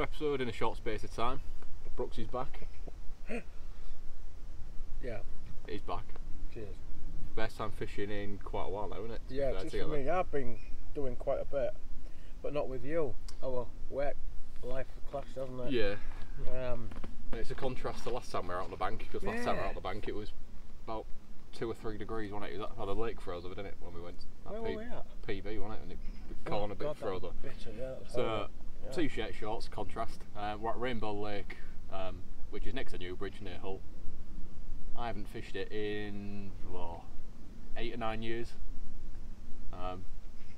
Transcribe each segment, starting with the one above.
another episode in a short space of time. Brooks is back. Yeah. He's back. Cheers. Best time fishing in quite a while now, isn't it? Yeah, just for me. I've been doing quite a bit, but not with you. Our work life clashed, hasn't it? Yeah. Um, And it's a contrast to last time we were out on the bank, because last time we were out on the bank it was about 2 or 3 degrees, wasn't it? It was how the lake froze over, didn't it, when we went? where were we at? PB, wasn't it? And the corner bit God, froze up. Bitter, yeah, So, T-shirt shorts, contrast. We're at Rainbow Lake, which is next to Newbridge, near Hull. I haven't fished it in 8 or 9 years.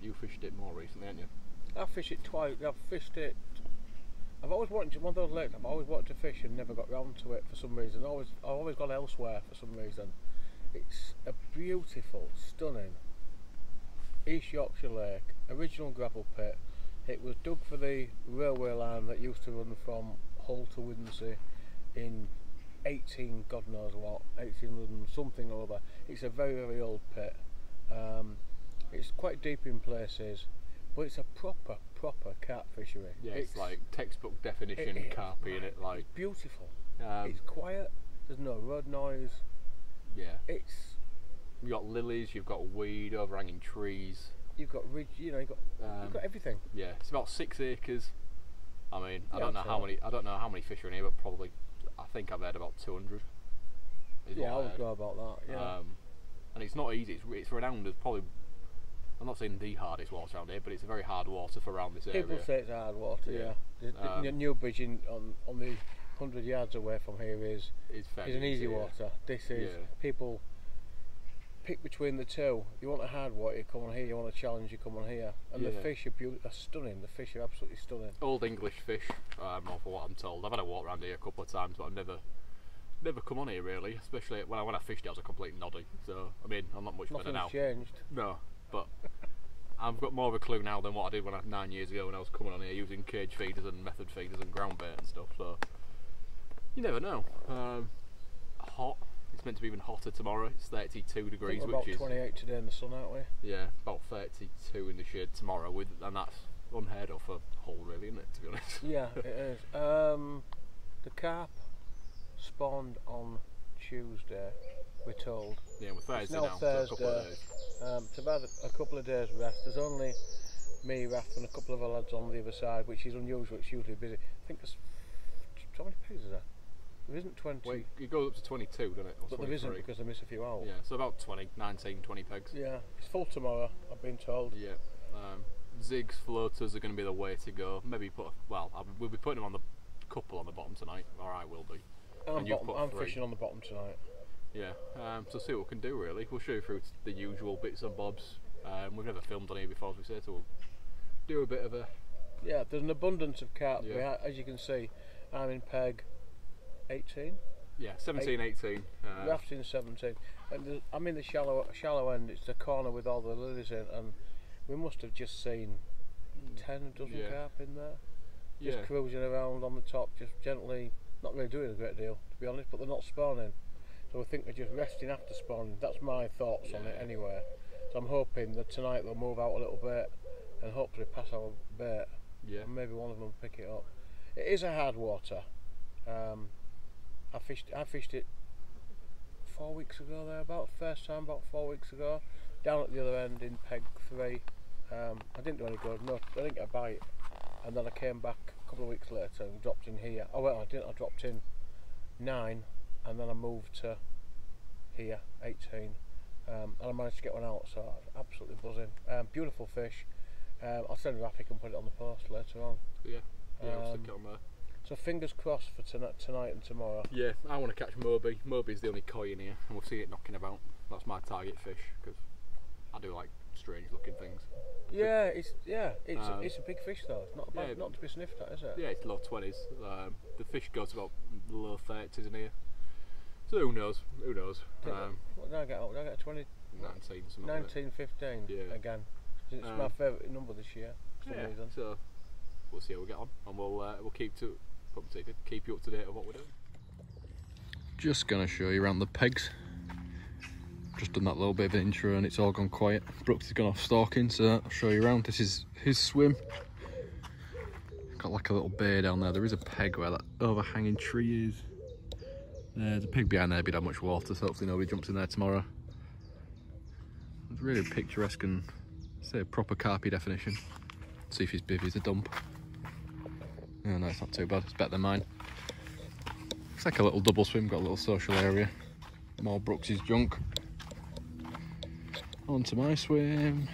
You fished it more recently, haven't you? I fished it twice. I've fished it. I've always wanted one of those lakes. I've always wanted to fish and never got round to it for some reason. I've always gone elsewhere for some reason. It's a beautiful, stunning East Yorkshire lake, original gravel pit. It was dug for the railway line that used to run from Hull to Widensea in 18 God knows what, 1800 and something or other. It's a very, very old pit. It's quite deep in places, but it's a proper carp fishery. Yeah, it's like textbook definition carp in it. Like, beautiful. It's quiet. There's no road noise. Yeah. You've got lilies. You've got weed, overhanging trees. You've got ridge. You've got everything. Yeah, it's about 6 acres. I mean, I don't know how many fish are in here, but probably, I think I've heard about 200. Yeah, I would go about that. Yeah. And it's not easy. It's renowned as probably, I'm not saying the hardest water around here, but it's a very hard water for around this area. People say it's hard water. Yeah. The Newbridge on the 100 yards away from here is an easy water. This is people pick between the two. You want a hard water, you come on here. You want a challenge, you come on here. And the fish are stunning. The fish are absolutely stunning. Old English fish, for what I'm told. I've had a walk around here a couple of times, but I've never come on here really. Especially when I fished, I was a complete noddy. So I mean, I'm not much better now. Nothing's changed. No, but I've got more of a clue now than what I did 9 years ago when I was coming on here using cage feeders and method feeders and ground bait and stuff. So you never know. Hot. It's meant to be even hotter tomorrow. It's 32 degrees, we're about 28 today in the sun, aren't we? Yeah, about 32 in the shade tomorrow, and that's unheard of for Hull, really, isn't it? To be honest. Yeah, it is. The carp spawned on Tuesday, we're told. Yeah, we're Thursday now. Thursday. So a couple of days. To have had a couple of days rest. There's only me, Raph, and a couple of other lads on the other side, which is unusual. It's usually busy. I think there's how many pigs is there? There isn't 20. Well, it goes up to 22, doesn't it? Or but 23. There isn't because I miss a few out. Yeah, so about 19, 20 pegs. Yeah, it's full tomorrow, I've been told. Yeah. Zigs, floaters are going to be the way to go. Maybe we'll be putting them on the couple on the bottom tonight, or I will be. I'm fishing on the bottom tonight. Yeah, so see what we can do really. We'll show you through the usual bits and bobs. We've never filmed on here before, as we say, so we'll do a bit of a... Yeah, there's an abundance of carp. Yeah. As you can see, I'm in peg 18? Yeah, 17, 18. Rafting 17. And I'm in the shallow end. It's the corner with all the lilies in, and we must have just seen 10 a dozen carp in there. Just cruising around on the top, just gently, not really doing a great deal, to be honest, but they're not spawning. So I think they're just resting after spawning. That's my thoughts on it anyway. So I'm hoping that tonight they'll move out a little bit and hopefully pass our bait. Yeah. And maybe one of them will pick it up. It is a hard water. I fished it 4 weeks ago there, first time about 4 weeks ago, down at the other end in peg 3. I didn't do any good, no, I didn't get a bite, and then I came back a couple of weeks later and dropped in here. Oh well, I didn't, I dropped in 9 and then I moved to here, 18, and I managed to get one out, so I'm absolutely buzzing. Beautiful fish. I'll send Rafi and put it on the post later on. Yeah, I'll stick it on there. So fingers crossed for tonight and tomorrow. Yeah, I want to catch Moby. Moby's the only koi in here, and we'll see it knocking about. That's my target fish, because I do like strange looking things. Yeah, it's a big fish though. It's not bad, not to be sniffed at, is it? Yeah, it's low 20s. The fish goes about low 30s in here. So who knows? Who knows? What did I get out? Did I get a 20? 19, something 19, 15 again. It's my favourite number this year for some reason. So we'll see how we get on, and we'll keep you up to date on what we're doing. Just gonna show you around the pegs. Just done that little bit of an intro and it's all gone quiet. Brooks has gone off stalking, so I'll show you around. This is his swim. got like a little bay down there. There is a peg where that overhanging tree is. There's a pig behind there, but not much water, so hopefully nobody jumps in there tomorrow. It's really picturesque and, say, a proper carpy definition. See if his bivvy's a dump. Oh no, it's not too bad, it's better than mine. It's like a little double swim, got a little social area. More Brooks's junk. On to my swim.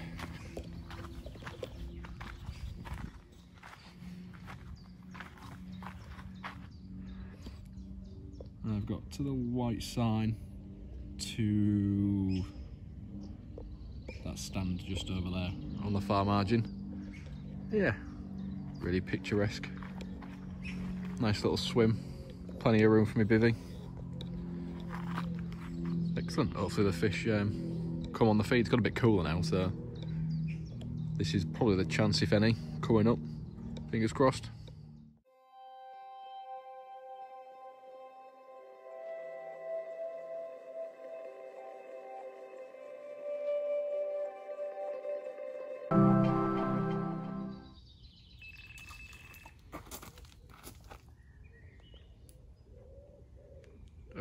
And I've got to the white sign to that stand just over there on the far margin. Yeah, really picturesque. Nice little swim, plenty of room for my bivvy. Excellent. Hopefully the fish come on the feed. It's got a bit cooler now, so this is probably the chance, if any, coming up. Fingers crossed.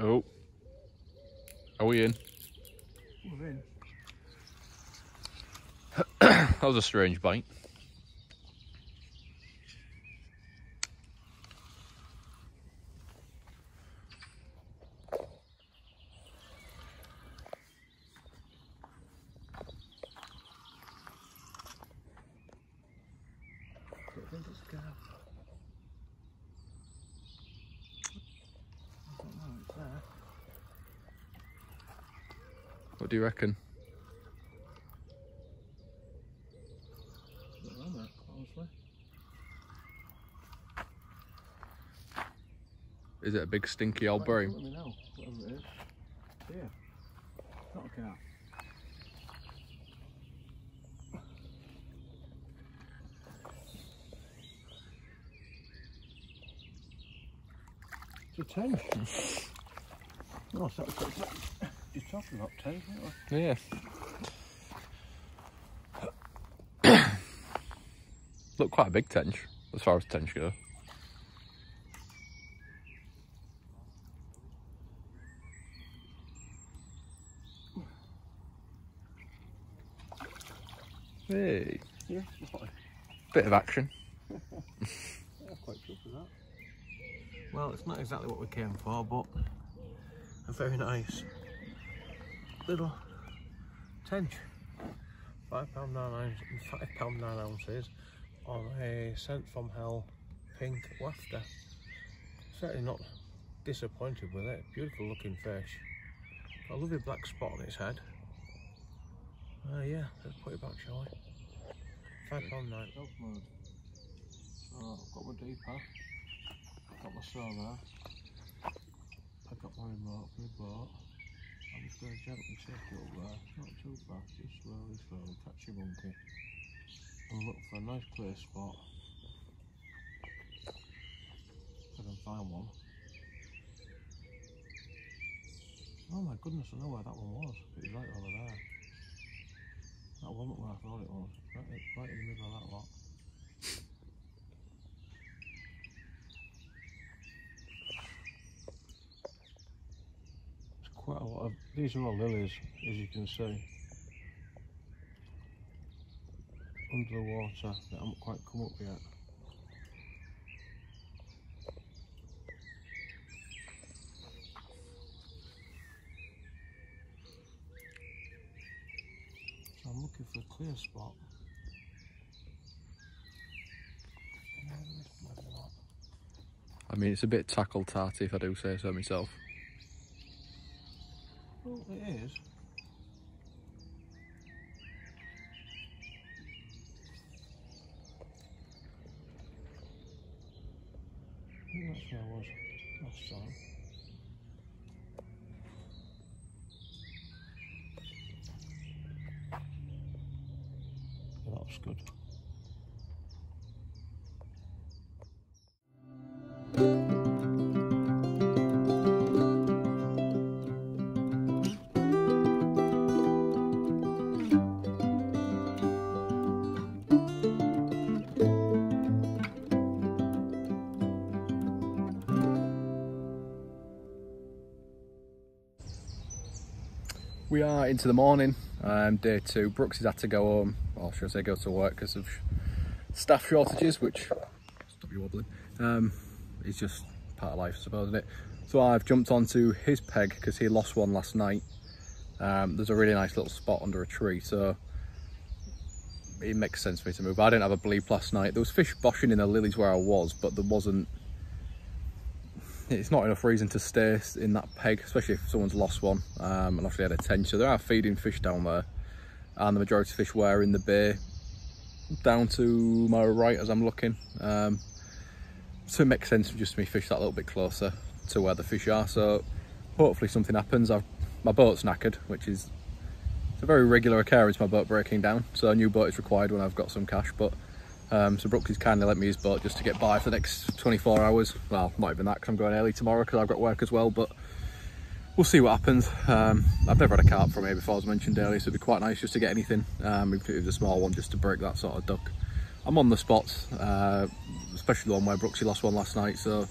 Oh, are we in? We're in. That was a strange bite. I think it's carp. I don't know, it's there. What do you reckon? I don't know that, honestly. Is it a big stinky old berry? Let me know, whatever it is. Here. Not a carp. It's a tench. Oh, so you're talking about tench, aren't you? Yeah. Look, quite a big tench, as far as tench go. Hey. Yeah, Bit of action. yeah, quite chuffed with that. Well, it's not exactly what we came for, but a very nice little tench. £5 9 ounces on a Scent from Hell pink wafter. Certainly not disappointed with it. Beautiful looking fish. Got a lovely black spot on its head. Yeah, let's put it back, shall we? £5 9. So I've got my deeper, got my sonar, I've got my remote for my boat. I'm just going to gently take it up there, not too fast, just slowly, catch your monkey and look for a nice clear spot. If I can find one. Oh my goodness, I know where that one was, it was right over there. That wasn't where I thought it was, right in the middle of that lot. There's quite a lot of, these are all lilies, as you can see. Under the water, they haven't quite come up yet. So I'm looking for a clear spot. I mean, it's a bit tackle tarty, if I do say so myself. Well, it is. I think that's where I was last time. Yeah, that was good. We are into the morning, day 2. Brooks has had to go home, or should I say go to work, because of staff shortages, which, stop you wobbling, is just part of life, I suppose, isn't it? So I've jumped onto his peg because he lost one last night. There's a really nice little spot under a tree, so it makes sense for me to move. I didn't have a bleep last night. There was fish boshing in the lilies where I was, but there wasn't, it's not enough reason to stay in that peg, especially if someone's lost one. And obviously had a tench, so there are feeding fish down there, and the majority of fish were in the bay down to my right as I'm looking. So it makes sense just to me fish that little bit closer to where the fish are. So hopefully something happens. My boat's knackered, which is, it's a very regular occurrence, my boat breaking down, so a new boat is required when I've got some cash. But so Brooks has kindly lent me his boat just to get by for the next 24 hours. Well, not even that, because I'm going early tomorrow because I've got work as well, but we'll see what happens. I've never had a carp from here before, as mentioned earlier, so it'd be quite nice just to get anything, even if it was a small one, just to break that sort of duck. I'm on the spots, especially the one where Brooksy lost one last night, so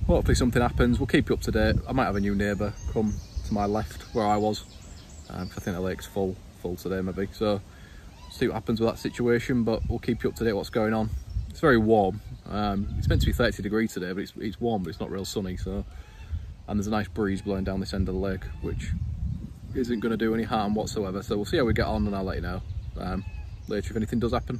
hopefully something happens. We'll keep you up to date. I might have a new neighbour come to my left where I was, because I think the lake's full today maybe, so see what happens with that situation, but we'll keep you up to date what's going on. It's very warm. It's meant to be 30 degrees today, but it's warm, but it's not real sunny, so, and there's a nice breeze blowing down this end of the lake, which isn't going to do any harm whatsoever. So we'll see how we get on, and I'll let you know later if anything does happen.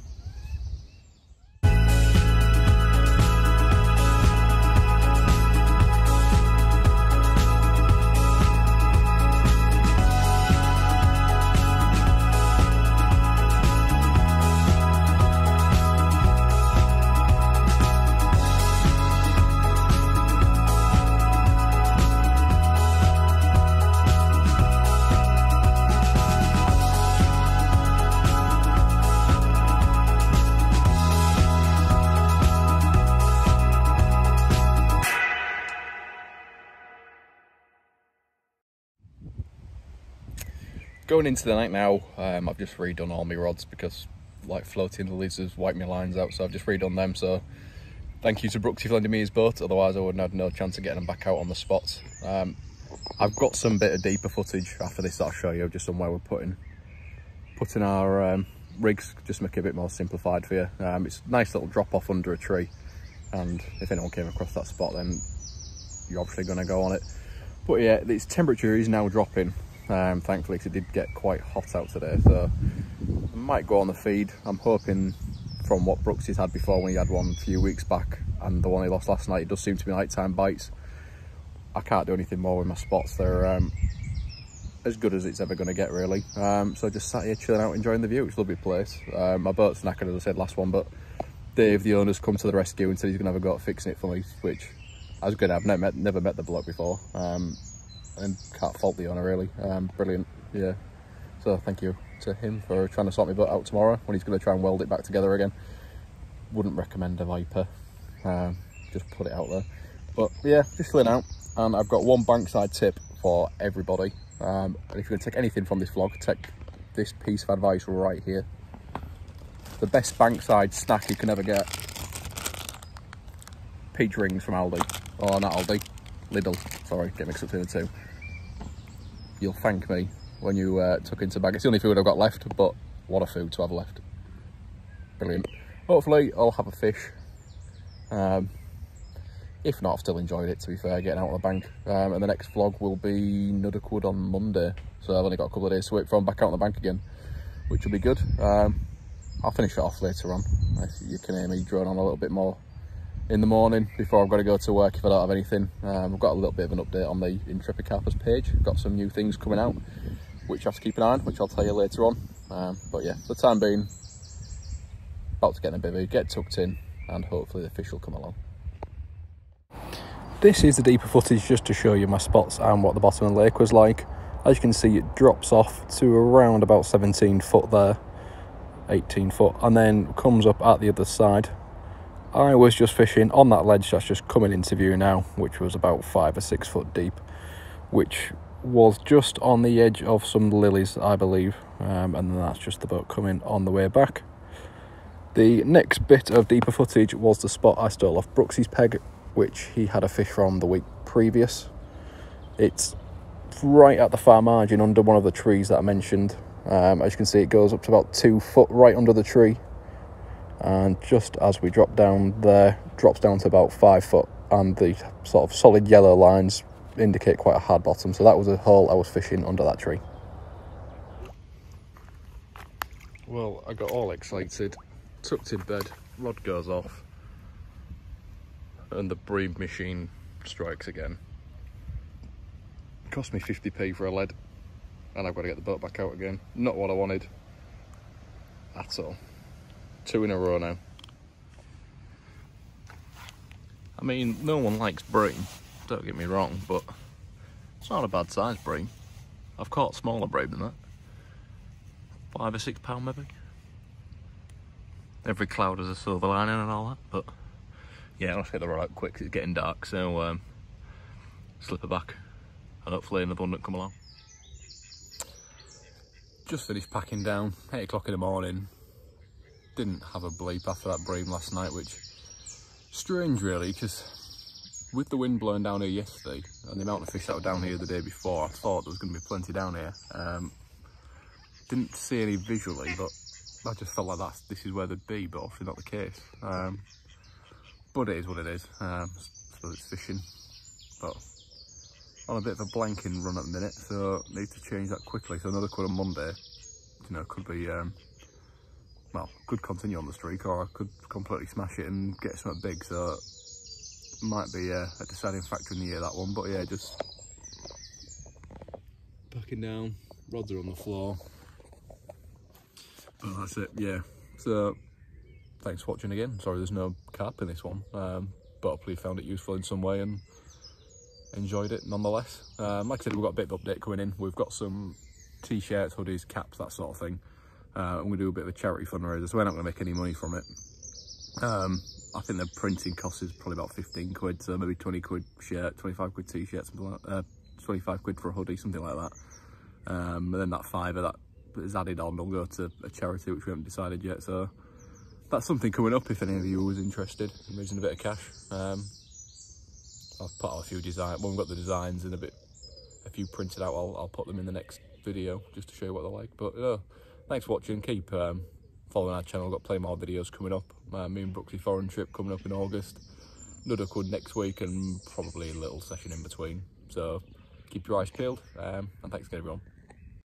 Going into the night now, I've just redone all my rods because, like, floating lilies has wiped my lines out, so I've just redone them. So thank you to Brooksy for lending me his boat, otherwise I wouldn't have no chance of getting them back out on the spots. I've got some bit of deeper footage after this that I'll show you, just on where we're putting our rigs, just to make it a bit more simplified for you. It's a nice little drop off under a tree, and if anyone came across that spot, then you're obviously going to go on it. But yeah, its temperature is now dropping. Thankfully, because it did get quite hot out today, so I might go on the feed. I'm hoping, from what Brooksy's had before when he had one a few weeks back and the one he lost last night, it does seem to be nighttime bites. I can't do anything more with my spots. They're as good as it's ever going to get, really. So just sat here chilling out, enjoying the view. It's a lovely place. My boat's knackered, as I said last one, but Dave, the owner's come to the rescue and said he's going to have a go at fixing it for me, which I was good at. I've never met the bloke before. And can't fault the owner, really. Brilliant, yeah. So thank you to him for trying to sort my boat out tomorrow when he's going to try and weld it back together again. Wouldn't recommend a Viper, just put it out there. But yeah, just chilling out, and I've got one bankside tip for everybody. And if you're going to take anything from this vlog, take this piece of advice right here. The best bankside snack you can ever get: peach rings from Aldi, or not Aldi, Lidl, sorry, get mixed up between the two. You'll thank me when you tuck into a bag. It's the only food I've got left, but what a food to have left. Brilliant. Hopefully I'll have a fish. If not, I've still enjoyed it, to be fair, getting out on the bank. And the next vlog will be Nudderkwood on Monday, so I've only got a couple of days to wait for I'm back out on the bank again, which will be good. I'll finish it off later on. You can hear me drone on a little bit more in the morning before I've got to go to work if I don't have anything. I've got a little bit of an update on the Intrepid Carpers page. Got some new things coming out which I have to keep an eye on, which I'll tell you later on. But yeah, for the time being, about to get in a bivvy, get tucked in, and hopefully the fish will come along. This is the deeper footage just to show you my spots and what the bottom of the lake was like. As you can see, it drops off to around about 17 foot there, 18 foot, and then comes up at the other side. I was just fishing on that ledge that's just coming into view now, which was about 5 or 6 foot deep, which was just on the edge of some lilies, I believe, and then that's just the boat coming on the way back. The next bit of deeper footage was the spot I stole off Brooksy's peg, which he had a fish from the week previous. It's right at the far margin under one of the trees that I mentioned. As you can see, it goes up to about 2 foot right under the tree, and just as we drop down there, drops down to about 5 foot, and the sort of solid yellow lines indicate quite a hard bottom. So that was a hole I was fishing under that tree. Well, I got all excited, tucked in bed, rod goes off, and the bream machine strikes again. It cost me 50p for a lead, and I've got to get the boat back out again. Not what I wanted at all. 2 in a row now. I mean, no one likes bream, don't get me wrong, but it's not a bad size bream. I've caught smaller bream than that. 5 or 6 pound maybe. Every cloud has a silver lining and all that, but yeah, let's get the rod out quick 'cause it's getting dark, so slip her back and hopefully another one that come along. Just finished packing down, 8 o'clock in the morning. Didn't have a bleep after that bream last night, which strange really, because with the wind blowing down here yesterday and the amount of fish that were down here the day before, I thought there was going to be plenty down here. Didn't see any visually, but I just felt like this is where they'd be, but obviously not the case. But it is what it is. I suppose it's fishing, but on a bit of a blanking run at the minute, so need to change that quickly. So another quid on Monday, you know, could be well, could continue on the streak, or I could completely smash it and get something big. So might be a deciding factor in the year, that one. But yeah, just packing down. Rods are on the floor. But that's it, yeah. So thanks for watching again. Sorry there's no carp in this one, but hopefully you found it useful in some way and enjoyed it nonetheless. Like I said, we've got a bit of update coming in. We've got some t-shirts, hoodies, caps, that sort of thing. I'm going to do a bit of a charity fundraiser, so we're not going to make any money from it. I think the printing cost is probably about 15 quid, so maybe 20 quid shirt, 25 quid t-shirt, something like that. 25 quid for a hoodie, something like that. And then that fiver that is added on will go to a charity which we haven't decided yet. So that's something coming up if any of you was interested in raising a bit of cash. I've put out a few designs. Well, we've got the designs and a few printed out. I'll put them in the next video just to show you what they're like. But thanks for watching. Keep following our channel. We've got plenty more videos coming up. Me and Brooksy foreign trip coming up in August. Nuddercood next week, and probably a little session in between. So keep your eyes peeled, and thanks again everyone.